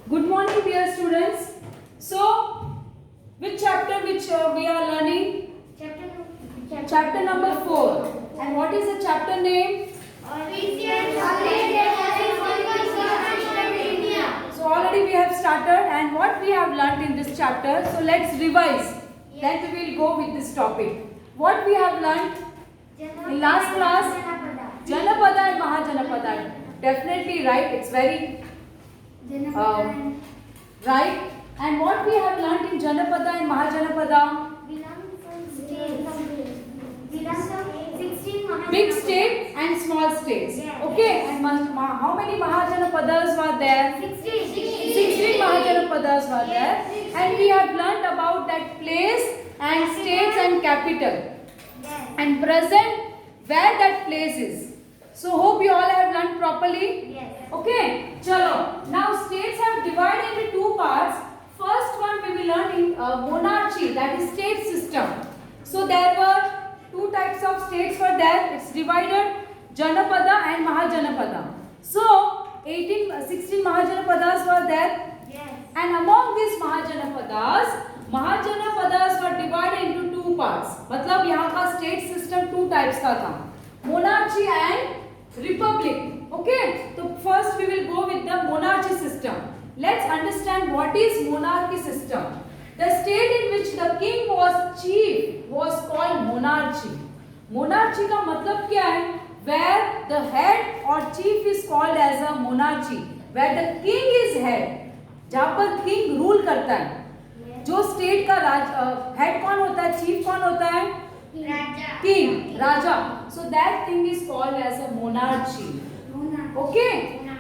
Good morning, dear students. So, which chapter we are learning? Chapter number 4. And what is the chapter name? So already we have started, and what we have learnt in this chapter. So let's revise. Then we will go with this topic. What we have learnt in last class? Janapada and Mahajanapada. Definitely right. It's very right. And what we have learnt in Janapada and Mahajanapada? Big state and small states. Okay. And how many Mahajanapadas were there? 16 Mahajanapadas were there. And we have learnt about that place and states and capital. And present where that place is. So hope you all have learnt properly. Yes. Okay. Chalo. Now states have divided into two parts. First one we will learn in monarchy, that is state system. So there were two types of states were there. It's divided Janapada and Mahajanapada. So 16 Mahajanapadas were there. Yes. And among these Mahajanapadas were divided into two parts. मतलब यहाँ का state system two types का था, monarchy and republic. Okay, so first we will go with the monarchy system. Let's understand what is monarchy system. The state in which the king was chief was called monarchy. Monarchy का मतलब क्या है? Where the head or chief is called as a monarchy, where the king is head, जहाँ पर king rule करता है. जो state का हेड कौन होता है, चीफ कौन होता है? किंग, राजा. So that thing is called as a monarchy. Okay.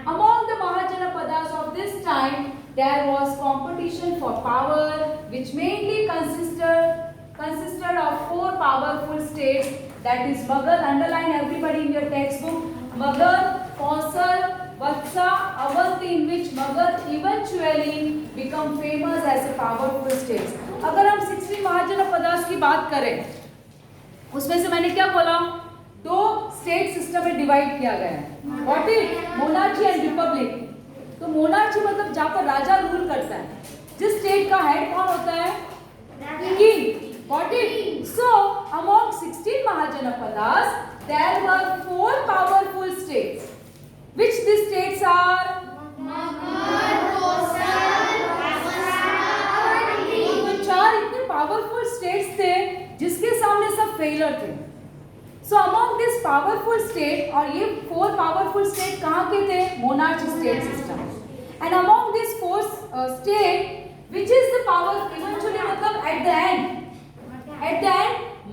Among the Mahajanapadas of this time, there was competition for power, which mainly consisted of four powerful states. That is Magadh. Underline everybody in your textbook. Magadh, Kausar, Vatsa, Avanti, in which Magadh eventually become famous as a powerful states. अगर हम 16 महाजनपदास की बात करें, उसमें से मैंने क्या बोला? दो स्टेट सिस्टम में डिवाइड किया गया है. What is monarchy and Republic? तो मोनार्ची मतलब जहाँ पर राजा रूल करता है. जिस स्टेट का हेड कौन होता है? King. Got it? So among 16 Mahajanapadas, there were four powerful states. Which these states are? तो चार इतने पावरफुल स्टेट्स थे जिसके सामने सब फेलियर थे. So among this powerful state, और ये four powerful state कहाँ के थे? Monarchy state system. And among these four state, which is the power eventually मतलब at the end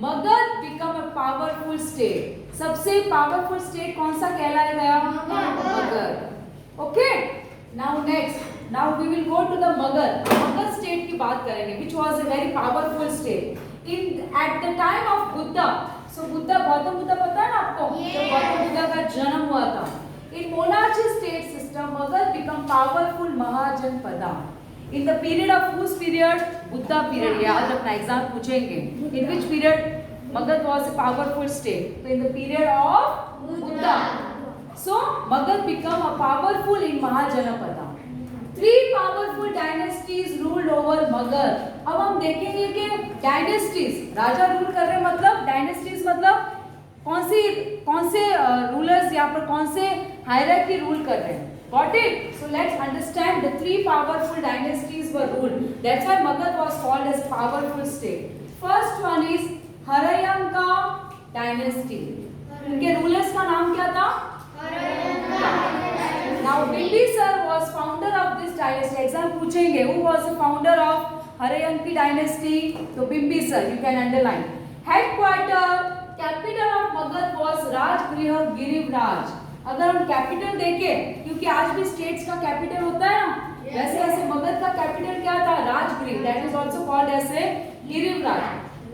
Magadh become a powerful state. सबसे powerful state कौन सा कहलाया? Magadh. Okay. Now next, now we will go to the Magadh. Magadh state की बात करेंगे, which was a very powerful state. At the time of Buddha, so Buddha, Gautam Buddha पता है ना आपको? जब गौतम बुद्ध का जन्म हुआ था. In monarchy state system, Magadh become powerful Mahajanapada. In the period of whose period? Buddha period. याद रखना, एग्जाम पूछेंगे. In which period Magadh was a powerful state? So in the period of Buddha. So Magadh become a powerful in Mahajanapada. Three powerful dynasties ruled over Magadh. अब हम देखेंगे कि dynasties, राजा rule कर रहे मतलब dynasties मतलब कौन से रूलर्स यहाँ पर कौन से हायरार्की रूल कर रहे हैं. Got it? So let's understand the three powerful dynasties were ruled. That's why Magadh was called as powerful state. First one is Harayanka dynasty. उनके रूलर्स का नाम क्या था? Now Bimbisar was founder of this dynasty. Exam पूछेंगे, who was the founder of Harayanki dynasty? तो Bimbisar, you can underline. Headquarter, capital of Magadh was Rajgriha Giriraj. अगर हम capital देखें, क्योंकि आज भी स्टेट्स का कैपिटल होता है ना, वैसे ऐसे मगध का कैपिटल क्या था? Rajgriha. That is also called as a Giriraj,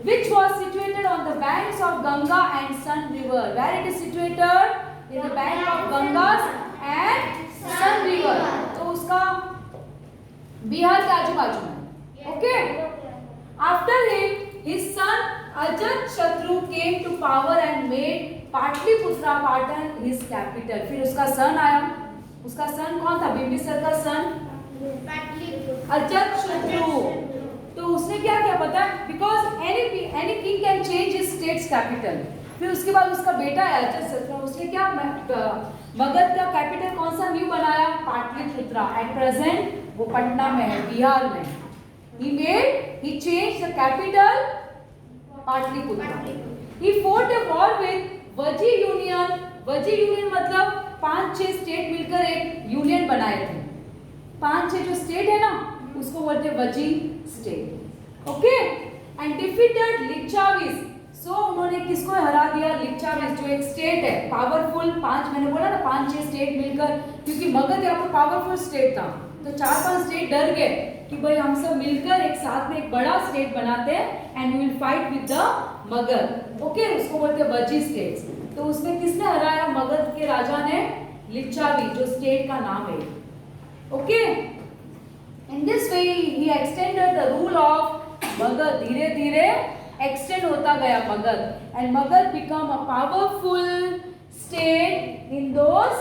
which was situated on the banks of Ganga and Son river. Where it is situated? In the bank of Gangas and Son river. तो उसका बिहार के आजू बाजू में. Okay. After him, his son Ajatashatru came to power and made Pataliputra Patan his capital. फिर उसका सन आया. उसका सन कौन था? बिंबिसार का सन अजातशत्रु। तो उसने क्या किया पता है, because any king can change his states capital. फिर उसके बाद उसका बेटा है अजातशत्रु, उसने क्या मगध का कैपिटल कौन सा न्यू बनाया, पाटलिपुत्रा। एट प्रेजेंट वो पटना में है, बिहार में। he changed the capital Pataliputra. he fought a war with Vajji union. Vajji union मतलब 5-6 स्टेट मिलकर एक यूनियन बनाए थे। 5-6 जो स्टेट है ना उसको बोलते हैं Vajji state. Okay, and defeated Licchavis. So उन्होंने किसको हरा दिया, लिच्छावीस जो एक स्टेट है पावरफुल। 5 मैंने बोला ना 5-6 स्टेट मिलकर, क्योंकि मगध यहाँ पर पावरफुल स्टेट था तो 4-5 स्टेट डर गए कि भाई हम सब मिलकर एक साथ में एक बड़ा स्टेट बनाते हैं and we will fight with the Magadha. Okay, उसको बोलते हैं वजी स्टेट्स। तो उसमें किसने हराया, मगध के राजा ने लिच्छावी, जो स्टेट का नाम है। Okay, in this way he extended the rule of Magadh. धीरे धीरे एक्सटेंड होता गया Magadh, and Magadh become a powerful state in those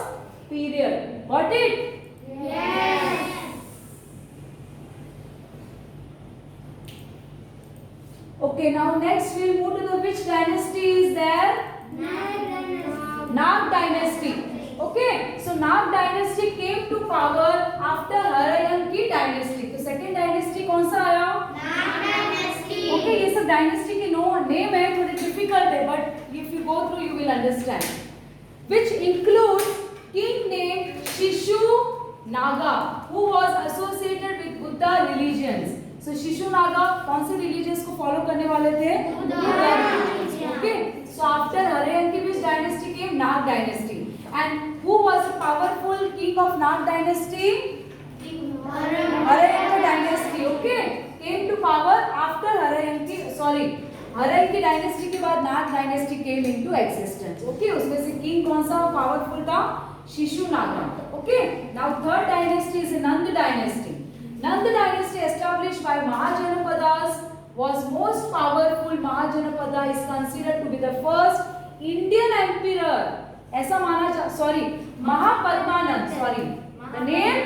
period. Got it? Yes. Okay, now next we'll move to the which dynasty is there? Nag dynasty. Okay, so Nag dynasty came to power after Harayanki dynasty. तो second dynasty कौन सा आया? Nag dynasty. Okay, ये सब dynasty के name है, थोड़े difficult है, but if you go through you will understand. Which includes king named Shishunaga, who was associated with Buddha religions. So Shishunaga कौन से religions को follow करने वाले थे? Buddha religion. Okay, so after Harayanki which dynasty came? Nag dynasty. And who was a powerful king of Nag dynasty? Harayanka dynasty. Okay, came to power after Harayanki. Sorry, Harayanki dynasty के बाद Nag dynasty came into existence. Okay, उसमें से king कौन सा powerful था? Shishunaga. Okay, now third dynasty is Nanda dynasty. Nanda dynasty established by Mahajanapadas was most powerful. Mahajanapada is considered to be the first Indian emperor. ऐसा माना sorry Mahapadmananda, sorry the name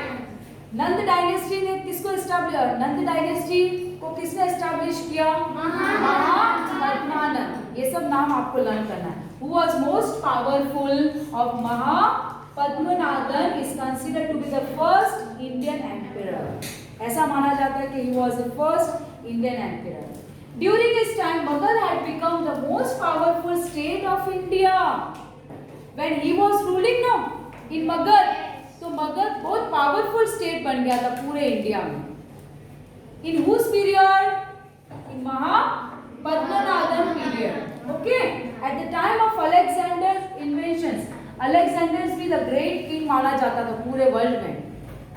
Nand dynasty ने किसको establish, नंद dynasty को किसने establish किया? महापद्मानंद। ये सब नाम आपको लर्न करना है। Who was most powerful of Mahapadmanandan is considered to be the first Indian emperor. ऐसा माना जाता है कि he was the first Indian emperor. During his time, Mughal had become the most powerful state of India. When he was ruling now in Magad, तो मगध बहुत powerful state बन गया था पूरे इंडिया में। In whose period? In Mahapadmanandan period. Okay. At the time of Alexander's invasions, Alexander भी the great king माना जाता था पूरे वर्ल्ड में।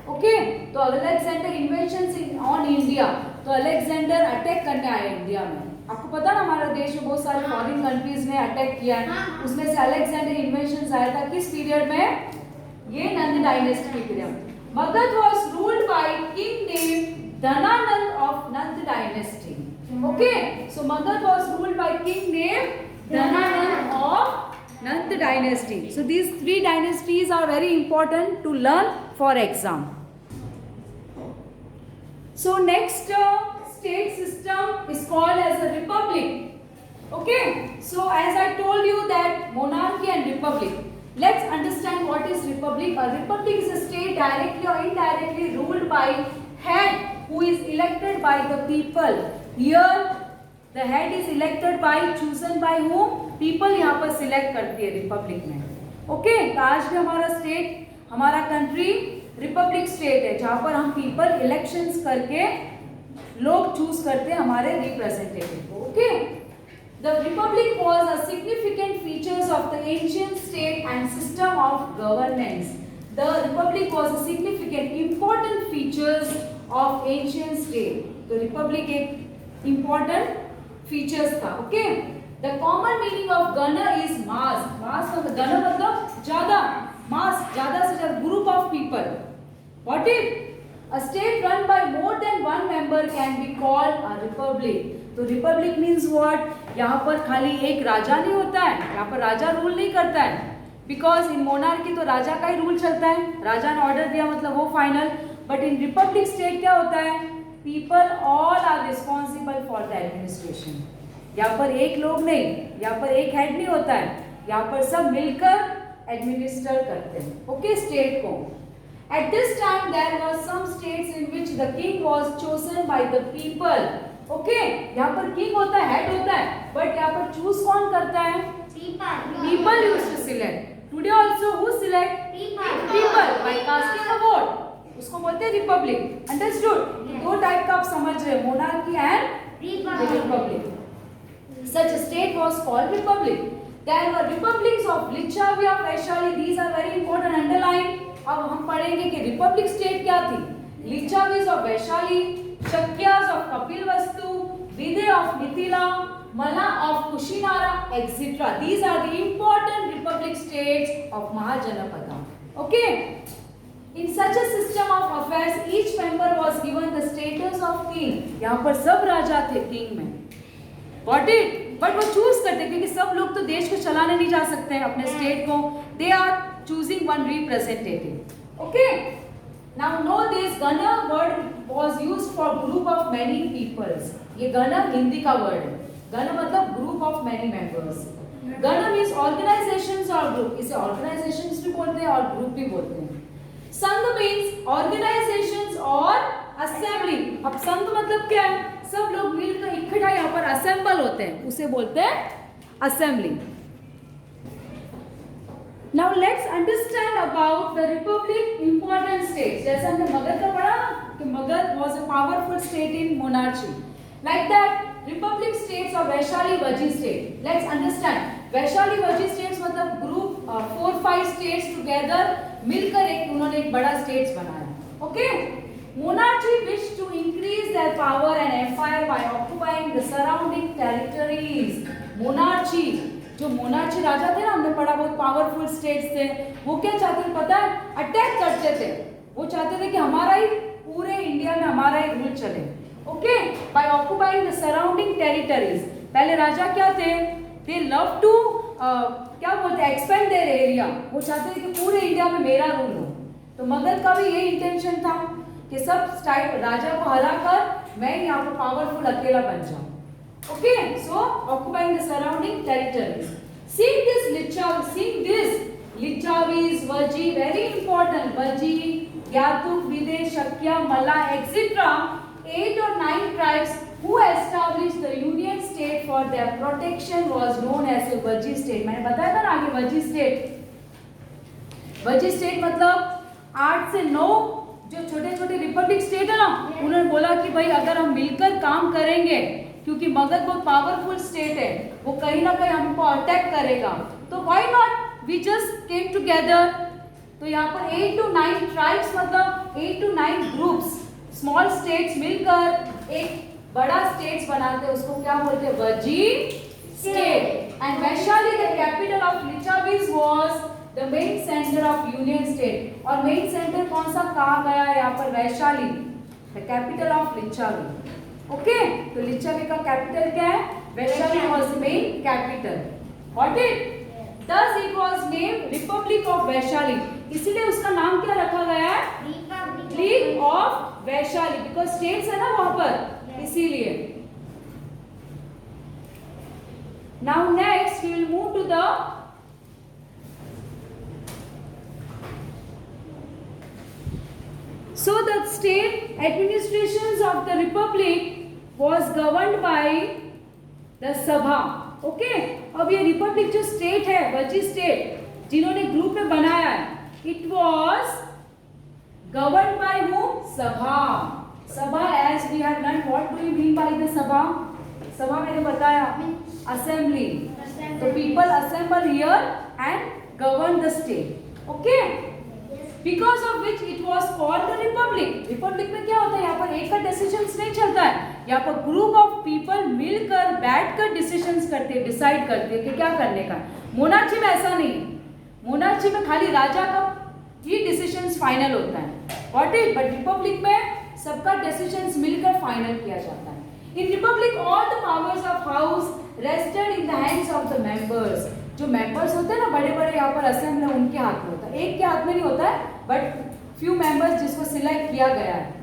ओके, तो अलेक्जेंडर इन्वेशंस ऑन इंडिया, तो अलेक्जेंडर अटैक करने आए इंडिया में। आपको पता ना हमारे देश में बहुत सारे फॉरेन कंट्रीज ने अटैक किया है, उसमें से अलेक्जेंडर इन्वेशंस आया था किस पीरियड में? ये नंद डायनेस्टी की period. Magadh was ruled by king name Dhanananda of Nand dynasty. Okay, so Magadh was ruled by king name Dhanananda of Nand dynasty. So these 3 dynasties are very important to learn for exam. So next state system is called as a republic. Okay. So as I told you that monarchy and republic. Let's understand what is republic. A republic is a state directly or indirectly ruled by head who is elected by the people. Here the head is elected by chosen by whom? People यहाँ पर select करती है Republic में। Okay, तो आज भी हमारा state, हमारा कंट्री रिपब्लिक स्टेट है जहाँ पर हम पीपल इलेक्शंस करके लोग चूज करते हैं हमारे रिप्रेजेंटेटिव को। Okay, the Republic was a significant features of the ancient state and system of governance. The Republic was a significant important features of ancient state. तो रिपब्लिक एक इंपॉर्टेंट फीचर्स था। Okay, the common meaning of गण is mass. मास मतलब गण मतलब ज्यादा, मास ज्यादा से ज्यादा, group of people. What it? A state run by more than one member can be called a republic. तो रिपब्लिक मीन्स व्हाट? यहाँ पर खाली एक राजा नहीं होता है, यहाँ पर राजा रूल नहीं करता है, बिकॉज इन मोनार्की तो राजा का ही रूल चलता है। राजा ने ऑर्डर दिया मतलब वो final. But in republic state क्या होता है, people all are responsible for the administration. यहाँ पर एक लोग नहीं, यहाँ पर एक हेड नहीं होता है, यहाँ पर सब मिलकर एडमिनिस्टर करते हैं, ओके, स्टेट को। At this time there were some states in which the king was chosen by the people, okay, यहाँ पर king होता है, head होता है, but यहाँ पर choose कौन करता है, people used to select। Today also who select, people by casting a vote, उसको बोलते हैं रिपब्लिक। अंडरस्टूड? दो टाइप का आप समझ रहे हो, monarchy and Republic. Such a state was called republic. There were republics of Lichavia, Vaishali. These are very important. Underline. अब हम पढ़ेंगे कि रिपब्लिक स्टेट क्या थी। Licchavis of Vaishali, Shakyas of Kapilavastu, Videh of Mithila, Malla of Kushinara, etcetera. These are the important republic states of Mahajanapada. Okay. In such a system of affairs, each member was given the status of king. यहाँ पर सब राजा थे किंग में। Got it? But वो choose करते क्योंकि सब लोग तो देश को चलाने नहीं जा सकते हैं अपने स्टेट को। They are choosing one representative. Okay. Now know this Gana word was used for group of many peoples. ये Gana हिंदी का word है। Gana मतलब group of many members. Gana means organizations or group. इसे organizations भी बोलते हैं और group भी बोलते हैं। संघ means organizations और assembly. अब संघ मतलब क्या है? सब लोग मिलकर इकट्ठा यहाँ पर असेंबल होते हैं, उसे बोलते हैं assembly. Now let's understand about the republic important states. जैसे हमने मगध का पढ़ा कि Magadh was a powerful state in monarchy. Like that, republic states of Vaishali Vajji state. Let's understand. Vaishali Vajji states मतलब group 4-5 states together मिलकर एक उन्होंने एक बड़ा states बनाया. Okay? Monarchy wished to increase their power and empire by occupying the surrounding territories. Monarchy, जो monarchy राजा थे ना, हमने पढ़ा बहुत पावरफुल स्टेट्स थे, वो क्या चाहते थे पता है? अटैक करते थे। वो चाहते थे कि हमारा ही पूरे इंडिया में हमारा ही रूल चले। Okay, by occupying the surrounding territories. पहले राजा क्या थे? They love to क्या बोलते हैं? expand their area. वो चाहते थे कि पूरे इंडिया में मेरा रूल हो। तो मगध का भी यही इंटेंशन था कि सब राजा को हराकर मैं यहाँ पर पावरफुल अकेला बन जाऊं। Okay, so occupying the surrounding territories. Seeing this Licchavis, Vajji, very important, Vajji, यातुक, Videh, Shakya, Malla, etcetera, 8 or 9 tribes who established the union state for their protection was known as a वजी state. मैंने बताया था ना आगे वजी स्टेट। वजी स्टेट मतलब 8 से 9 जो छोटे छोटे रिपब्लिक स्टेट है ना, उन्होंने बोला कि भाई अगर हम मिलकर काम करेंगे, क्योंकि मगध बहुत पावरफुल स्टेट है, वो कहीं ना कहीं हमको अटैक करेगा, तो why not we just came together. तो यहाँ पर 8 to 9 ट्राइब्स मतलब 8 to 9 ग्रुप्स, स्मॉल स्टेट्स मिलकर एक बड़ा स्टेट्स बनाते हैं, उसको क्या बोलते हैं? Vajji state. And Vaishali the capital of Licchavis was The main center of union state. और मेन सेंटर कौन सा कहा गया है यहाँ पर? Vaishali, the capital of Licchavi. Okay, तो लिचावी का कैपिटल क्या है? Vaishali was the main capital. Got it? Thus it was named Republic of Vaishali. इसीलिए उसका नाम क्या रखा गया है? Republic of Vaishali, because states है ना वहाँ पर, इसीलिए। Now next we will move to the So the state administrations of the republic was governed by the Sabha. Okay? अब ये रिपब्लिक जो स्टेट है, वजी स्टेट जिन्होंने ग्रुप में बनाया है, it was governed by whom? Sabha. Sabha, as we have learned, what do you mean by the Sabha? Sabha मैंने बताया, assembly. So people assemble here and govern the state. Okay? Because of which it was called the republic. Republic में क्या होता है? यहाँ पर एक का डिसीजंस नहीं चलता है, यहाँ पर ग्रुप ऑफ पीपल मिलकर बैठकर डिसीजंस करते हैं, डिसाइड करते हैं कि क्या करने का। मोनार्ची में ऐसा नहीं है, मोनार्ची में खाली राजा का ही डिसीजंस फाइनल होता है। What it? बट रिपब्लिक में सबका डिसीजंस मिलकर फाइनल किया जाता है। In republic all the powers of house rested in the hands of the members. जो मेंबर्स होते हैं ना बड़े बड़े यहाँ पर असेंबली, उनके हाथ में होता है, एक के हाथ में नहीं होता है, बट few members जिसको सिलेक्ट किया गया है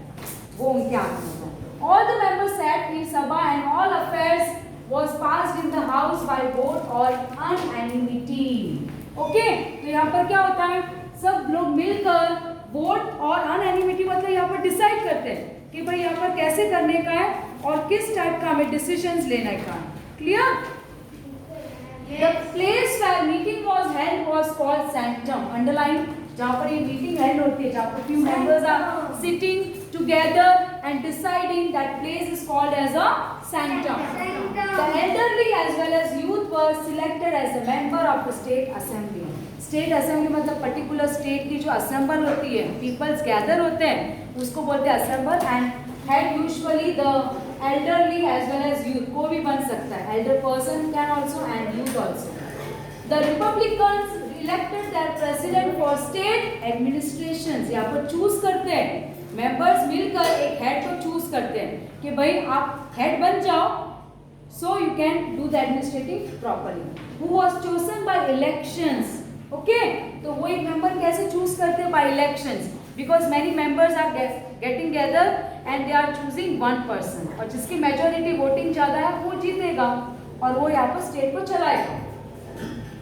वो उनके हाथ में होता है। All the members sat in sabha and all affairs was passed in the house by vote or unanimity. Okay, तो यहाँ पर क्या होता है, सब लोग मिलकर वोट और अनएनिमिटी मतलब यहाँ पर डिसाइड करते हैं कि भाई यहाँ पर कैसे करने का है और किस टाइप का हमें डिसीजंस लेने का है। Clear? The place where meeting was held was called sanctum. Underline, जहाँ पर ये मीटिंग हेल्ड होती है, जहाँ पर few members are sitting together and deciding, that place is called as a sanctum. The elderly as well as youth were selected as a member of the state assembly. State assembly मतलब particular state की जो assemble होती है, peoples gather होते हैं, उसको बोलते हैं assemble, and head usually the elderly as well as youth, को भी बन सकता है, elder person can also and youth also. The Republicans elected their president for state administrations. यहाँ पर choose करते हैं, members मिलकर एक head को choose करते हैं कि भाई आप head बन जाओ, so you can do the administrative properly. Who was chosen by elections? Okay, तो वो एक member कैसे choose करते हैं? By elections. Because many members are getting together and they are choosing one person. और जिसकी majority voting ज़्यादा है वो जीतेगा और वो यहाँ पर state को चलाएगा.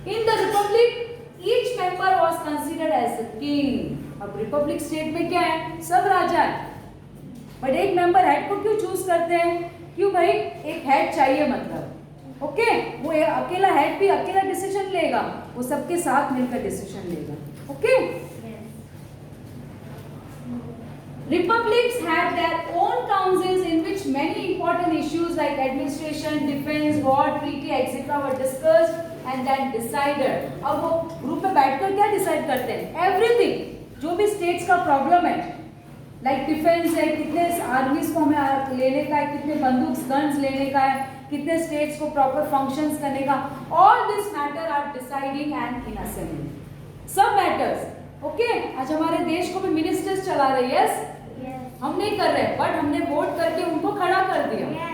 In the republic, each member was considered as a king. अब रिपब्लिक स्टेट में क्या है, सब राजा है, बट एक मेंबर हेड को क्यों चूज करते हैं? क्यों भाई, एक हेड चाहिए मतलब, ओके वो अकेला हेड भी अकेला डिसीजन लेगा, वो सबके साथ मिलकर डिसीजन लेगा, okay. Republics had their own councils in which many important issues like administration, defense, war, treaty, etc. were discussed and then decided. अब वो ग्रुप में बैठकर क्या डिसाइड करते हैं? Everything, जो भी स्टेट्स का प्रॉब्लम है, लाइक डिफेंस है, कितने आर्मीज को हमें लेने का है, कितने बंदूक गन्स लेने का है, कितने स्टेट्स को प्रॉपर फंक्शंस करने का, all this matter are deciding and in assembly, सब मैटर्स, ओके। आज हमारे देश को भी मिनिस्टर्स चला रहे हैं, यस, हम नहीं कर रहे, बट हमने वोट करके उनको खड़ा कर दिया।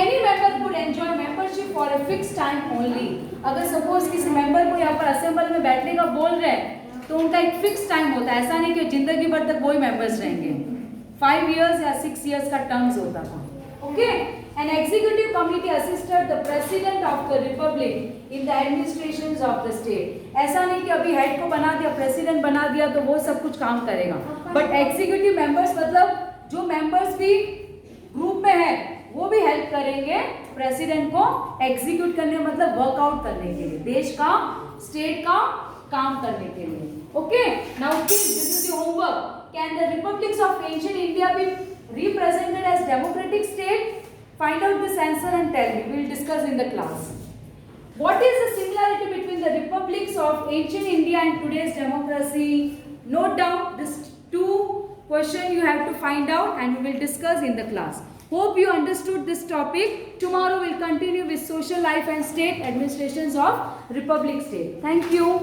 Any member could enjoy membership for a fixed time only. अगर सपोज किसी मेंबर को यहाँ पर असेंबल में बैठने का बोल रहे हैं तो उनका एक फिक्स टाइम होता है, ऐसा नहीं कि जिंदगी भर तक वही मेंबर्स रहेंगे, 5 years या 6 years का टर्म्स होता था, okay. An executive committee assisted the president of the republic in the administrations of the state. ऐसा नहीं कि अभी हेड को बना दिया, प्रेसिडेंट बना दिया तो वो सब कुछ काम करेगा, बट एग्जीक्यूटिव मेंबर्स मतलब जो मेंबर्स भी ग्रुप में है वो भी हेल्प करेंगे प्रेसिडेंट को एग्जीक्यूट करने, मतलब वर्कआउट करने के लिए, देश का, स्टेट का काम करने के लिए, okay. Now this is your homework. Can the republics of ancient India be represented as democratic state? Find out this answer and tell me. We will discuss in the class. What is the similarity between the republics of ancient India and today's democracy? Note down these 2 questions you have to find out and we will discuss in the class. Hope you understood this topic. Tomorrow we will continue with social life and state administrations of republic state. Thank you.